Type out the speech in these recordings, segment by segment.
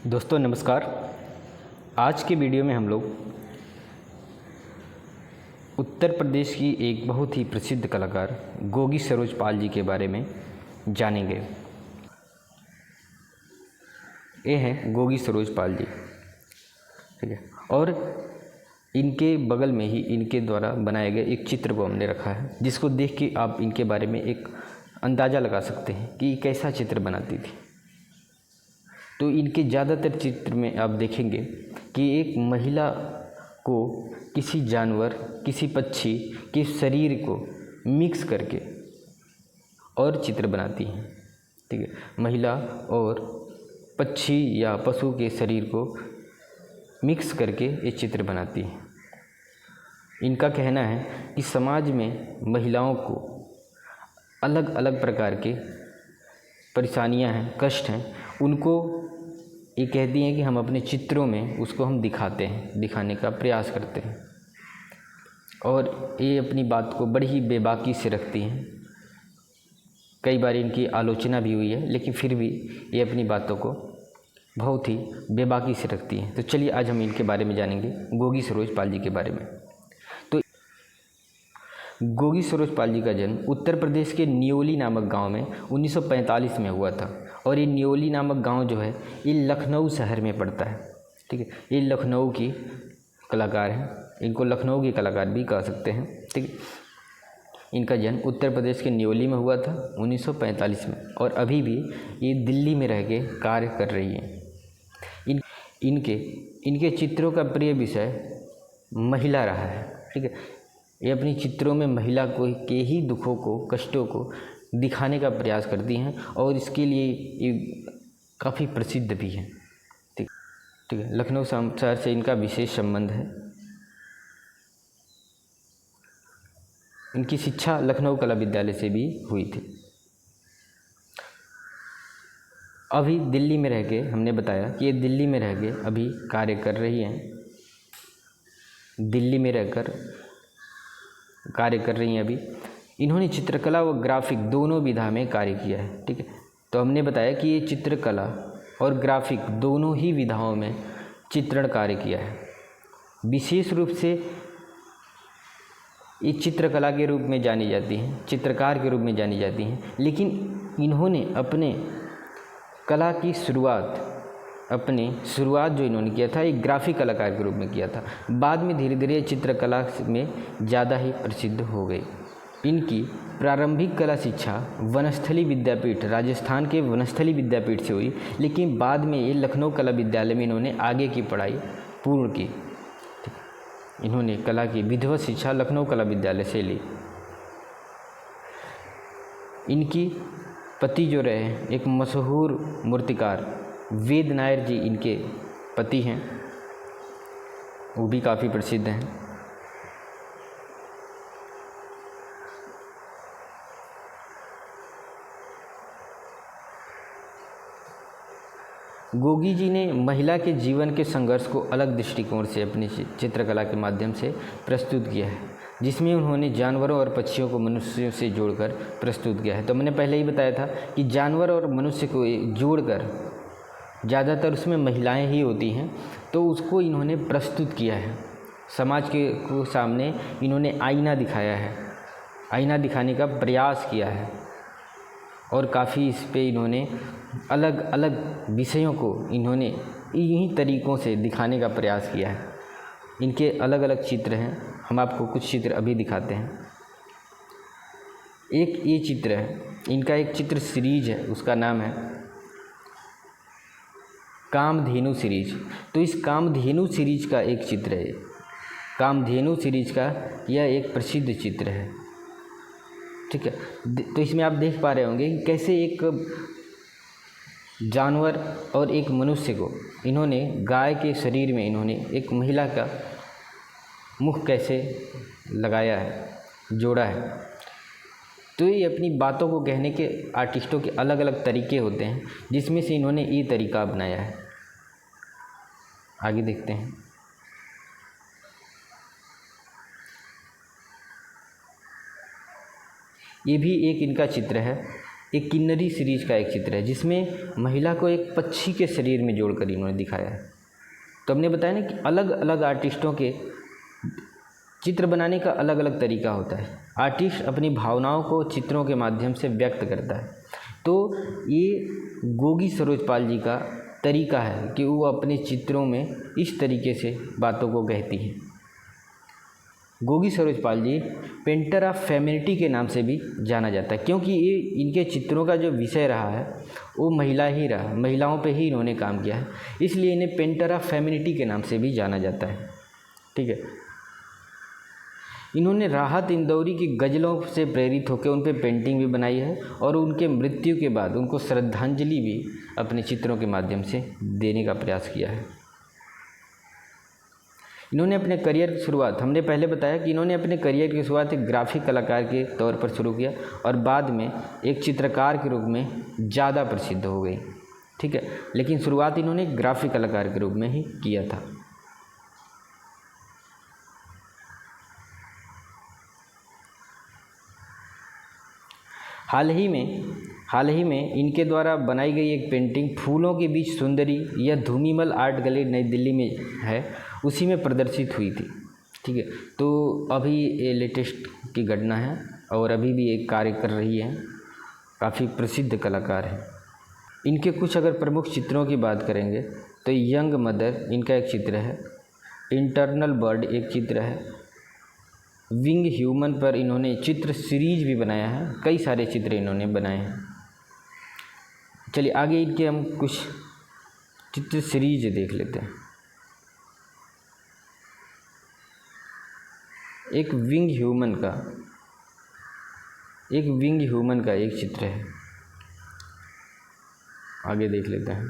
दोस्तों नमस्कार। आज के वीडियो में हम लोग उत्तर प्रदेश की एक बहुत ही प्रसिद्ध कलाकार गोगी सरोज पाल जी के बारे में जानेंगे। ये हैं गोगी सरोज पाल जी, ठीक है। और इनके बगल में ही इनके द्वारा बनाए गए एक चित्र को हमने रखा है, जिसको देख के आप इनके बारे में एक अंदाज़ा लगा सकते हैं कि कैसा चित्र बनाती थी। तो इनके ज़्यादातर चित्र में आप देखेंगे कि एक महिला को किसी जानवर, किसी पक्षी के शरीर को मिक्स करके और चित्र बनाती हैं, ठीक है। महिला और पक्षी या पशु के शरीर को मिक्स करके ये चित्र बनाती हैं। इनका कहना है कि समाज में महिलाओं को अलग अलग प्रकार के परेशानियां हैं, कष्ट हैं, उनको ये कहती हैं कि हम अपने चित्रों में उसको हम दिखाते हैं, दिखाने का प्रयास करते हैं। और ये अपनी बात को बड़ी ही बेबाकी से रखती हैं। कई बार इनकी आलोचना भी हुई है, लेकिन फिर भी ये अपनी बातों को बहुत ही बेबाकी से रखती हैं। तो चलिए आज हम इनके बारे में जानेंगे, गोगी सरोज पाल जी के बारे में। तो गोगी सरोज पाल जी का जन्म उत्तर प्रदेश के न्योली नामक गांव में 1945 में हुआ था। और ये न्योली नामक गांव जो है ये लखनऊ शहर में पड़ता है, ठीक है। ये लखनऊ की कलाकार हैं, इनको लखनऊ की कलाकार भी कह सकते हैं, ठीक है। इनका जन्म उत्तर प्रदेश के न्योली में हुआ था 1945 में, और अभी भी ये दिल्ली में रह के कार्य कर रही हैं। इनके चित्रों का प्रिय विषय महिला रहा है, ठीक है। ये अपनी चित्रों में महिला को के ही दुखों को, कष्टों को दिखाने का प्रयास करती हैं, और इसके लिए ये काफ़ी प्रसिद्ध भी हैं, ठीक है। लखनऊ शहर से इनका विशेष संबंध है। इनकी शिक्षा लखनऊ कला विद्यालय से भी हुई थी। अभी दिल्ली में रह के, हमने बताया कि ये दिल्ली में रह के अभी कार्य कर रही हैं, दिल्ली में रहकर कार्य कर रही हैं अभी। इन्होंने चित्रकला व ग्राफिक दोनों विधा में कार्य किया है, ठीक है। तो हमने बताया कि ये चित्रकला और ग्राफिक दोनों ही विधाओं में चित्रण कार्य किया है। विशेष रूप से ये चित्रकला के रूप में जानी जाती हैं, चित्रकार के रूप में जानी जाती हैं। लेकिन इन्होंने अपने कला की शुरुआत जो इन्होंने किया था, एक ग्राफिक कलाकार के रूप में किया था। बाद में धीरे धीरे चित्रकला में ज़्यादा ही प्रसिद्ध हो गई। इनकी प्रारंभिक कला शिक्षा वनस्थली विद्यापीठ, राजस्थान के वनस्थली विद्यापीठ से हुई, लेकिन बाद में ये लखनऊ कला विद्यालय में इन्होंने आगे की पढ़ाई पूर्ण की। इन्होंने कला की विधिवत शिक्षा लखनऊ कला विद्यालय से ली। इनकी पति जो रहे एक मशहूर मूर्तिकार वेद नायर जी इनके पति हैं, वो भी काफ़ी प्रसिद्ध हैं। गोगी जी ने महिला के जीवन के संघर्ष को अलग दृष्टिकोण से अपनी चित्रकला के माध्यम से प्रस्तुत किया है, जिसमें उन्होंने जानवरों और पक्षियों को मनुष्यों से जोड़कर प्रस्तुत किया है। तो मैंने पहले ही बताया था कि जानवर और मनुष्य को जोड़कर, ज़्यादातर उसमें महिलाएं ही होती हैं, तो उसको इन्होंने प्रस्तुत किया है। समाज के सामने इन्होंने आईना दिखाया है, आईना दिखाने का प्रयास किया है, और काफ़ी इस पे इन्होंने अलग अलग विषयों को इन्होंने इन्हीं तरीक़ों से दिखाने का प्रयास किया है। इनके अलग अलग चित्र हैं, हम आपको कुछ चित्र अभी दिखाते हैं। एक ये चित्र है, इनका एक चित्र सीरीज है, उसका नाम है कामधेनु सीरीज। तो इस कामधेनु सीरीज का एक चित्र है, कामधेनु सीरीज का यह एक प्रसिद्ध चित्र है, ठीक है। तो इसमें आप देख पा रहे होंगे कि कैसे एक जानवर और एक मनुष्य को इन्होंने गाय के शरीर में इन्होंने एक महिला का मुख कैसे लगाया है, जोड़ा है। तो ये अपनी बातों को कहने के आर्टिस्टों के अलग अलग तरीके होते हैं, जिसमें से इन्होंने ये तरीका अपनाया है। आगे देखते हैं। ये भी एक इनका चित्र है, एक किन्नरी सीरीज का एक चित्र है जिसमें महिला को एक पक्षी के शरीर में जोड़कर इन्होंने दिखाया है। तो हमने बताया ना कि अलग अलग आर्टिस्टों के चित्र बनाने का अलग अलग तरीका होता है। आर्टिस्ट अपनी भावनाओं को चित्रों के माध्यम से व्यक्त करता है। तो ये गोगी सरोजपाल जी का तरीका है कि वो अपने चित्रों में इस तरीके से बातों को कहती हैं। गोगी सरोजपाल जी पेंटर ऑफ फेमिनिटी के नाम से भी जाना जाता है, क्योंकि ये इनके चित्रों का जो विषय रहा है वो महिला ही रहा, महिलाओं पे ही इन्होंने काम किया है, इसलिए इन्हें पेंटर ऑफ फेमिनिटी के नाम से भी जाना जाता है। ठीक है। इन्होंने राहत इंदौरी की गज़लों से प्रेरित होकर उन पर पेंटिंग भी बनाई है और उनके मृत्यु के बाद उनको श्रद्धांजलि भी अपने चित्रों के माध्यम से देने का प्रयास किया है। इन्होंने अपने करियर की शुरुआत, हमने पहले बताया कि इन्होंने अपने करियर की शुरुआत एक ग्राफिक कलाकार के तौर पर शुरू किया और बाद में एक चित्रकार के रूप में ज़्यादा प्रसिद्ध हो गई। ठीक है, लेकिन शुरुआत इन्होंने ग्राफिक कलाकार के रूप में ही किया था। हाल ही में इनके द्वारा बनाई गई एक पेंटिंग फूलों के बीच सुंदरी यह धूमीमल आर्ट गैलरी नई दिल्ली में है, उसी में प्रदर्शित हुई थी। ठीक है, तो अभी ये लेटेस्ट की घटना है और अभी भी एक कार्य कर रही है, काफ़ी प्रसिद्ध कलाकार हैं। इनके कुछ अगर प्रमुख चित्रों की बात करेंगे तो यंग मदर इनका एक चित्र है, इंटरनल बर्ड एक चित्र है, विंग ह्यूमन पर इन्होंने चित्र सीरीज भी बनाया है, कई सारे चित्र इन्होंने बनाए हैं। चलिए आगे इनके हम कुछ चित्र सीरीज देख लेते हैं। एक विंग ह्यूमन का एक चित्र है, आगे देख लेते हैं।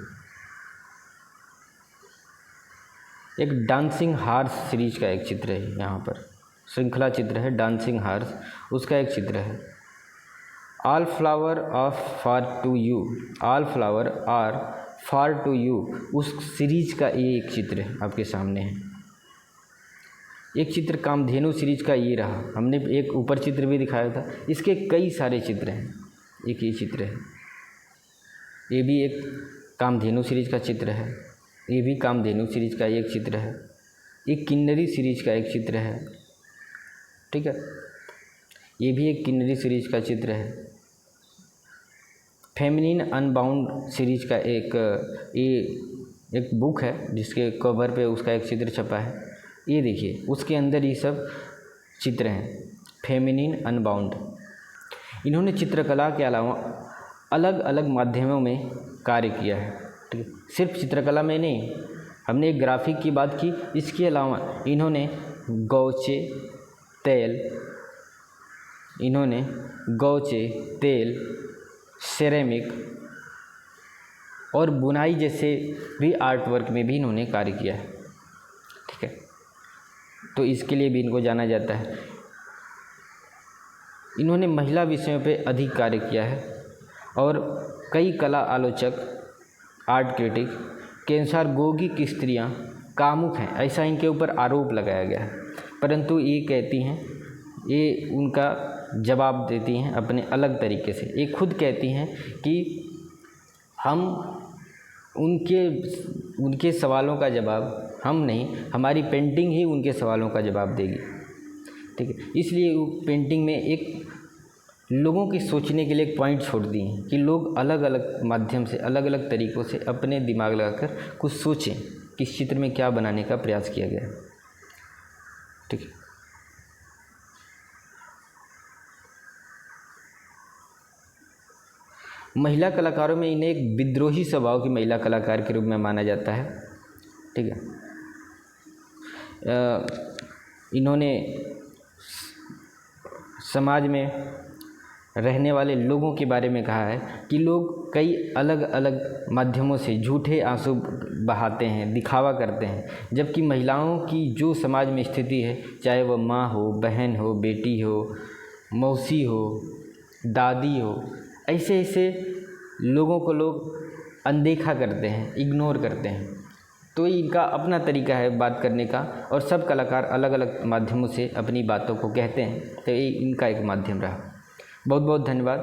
एक डांसिंग हार्स सीरीज का एक चित्र है, यहाँ पर श्रृंखला चित्र है डांसिंग हार्स, उसका एक चित्र है। All flower are for to you, all flower are for to you, उस सीरीज का ये एक चित्र है आपके सामने है। एक चित्र कामधेनु सीरीज का ये रहा, हमने एक ऊपर चित्र भी दिखाया था, इसके कई सारे चित्र हैं। एक ये चित्र है, ये भी एक कामधेनु सीरीज का चित्र है, ये भी कामधेनु सीरीज का एक चित्र है। एक किन्नरी सीरीज का एक चित्र है। ठीक है, ये भी एक किन्नरी सीरीज का चित्र है। फेमिनिन अनबाउंड सीरीज का एक बुक है जिसके कवर पे उसका एक चित्र छपा है। ये देखिए उसके अंदर ये सब चित्र हैं, फेमिनिन अनबाउंड। इन्होंने चित्रकला के अलावा अलग अलग माध्यमों में कार्य किया है। ठीक है, सिर्फ चित्रकला में नहीं, हमने एक ग्राफिक की बात की, इसके अलावा इन्होंने गौचे, तेल, सेरेमिक और बुनाई जैसे भी आर्ट वर्क में भी इन्होंने कार्य किया है। ठीक है, तो इसके लिए भी इनको जाना जाता है। इन्होंने महिला विषयों पे अधिक कार्य किया है और कई कला आलोचक, आर्ट क्रिटिक के अनुसार गोगी की स्त्रियाँ कामुक हैं, ऐसा इनके ऊपर आरोप लगाया गया है। परंतु ये कहती हैं, ये उनका जवाब देती हैं अपने अलग तरीके से। ये खुद कहती हैं कि हम उनके सवालों का जवाब हम नहीं, हमारी पेंटिंग ही उनके सवालों का जवाब देगी। ठीक है, इसलिए वो पेंटिंग में एक लोगों की सोचने के लिए एक पॉइंट छोड़ दी हैं कि लोग अलग अलग माध्यम से, अलग अलग तरीक़ों से अपने दिमाग लगाकर कुछ सोचें कि इस चित्र में क्या बनाने का प्रयास किया गया है। ठीक है, महिला कलाकारों में इन्हें एक विद्रोही स्वभाव की महिला कलाकार के रूप में माना जाता है। ठीक है, इन्होंने समाज में रहने वाले लोगों के बारे में कहा है कि लोग कई अलग अलग माध्यमों से झूठे आंसू बहाते हैं, दिखावा करते हैं, जबकि महिलाओं की जो समाज में स्थिति है, चाहे वह माँ हो, बहन हो, बेटी हो, मौसी हो, दादी हो, ऐसे ऐसे लोगों को लोग अनदेखा करते हैं, इग्नोर करते हैं। तो इनका अपना तरीका है बात करने का और सब कलाकार अलग अलग माध्यमों से अपनी बातों को कहते हैं, तो ये इनका एक माध्यम रहा। बहुत बहुत धन्यवाद।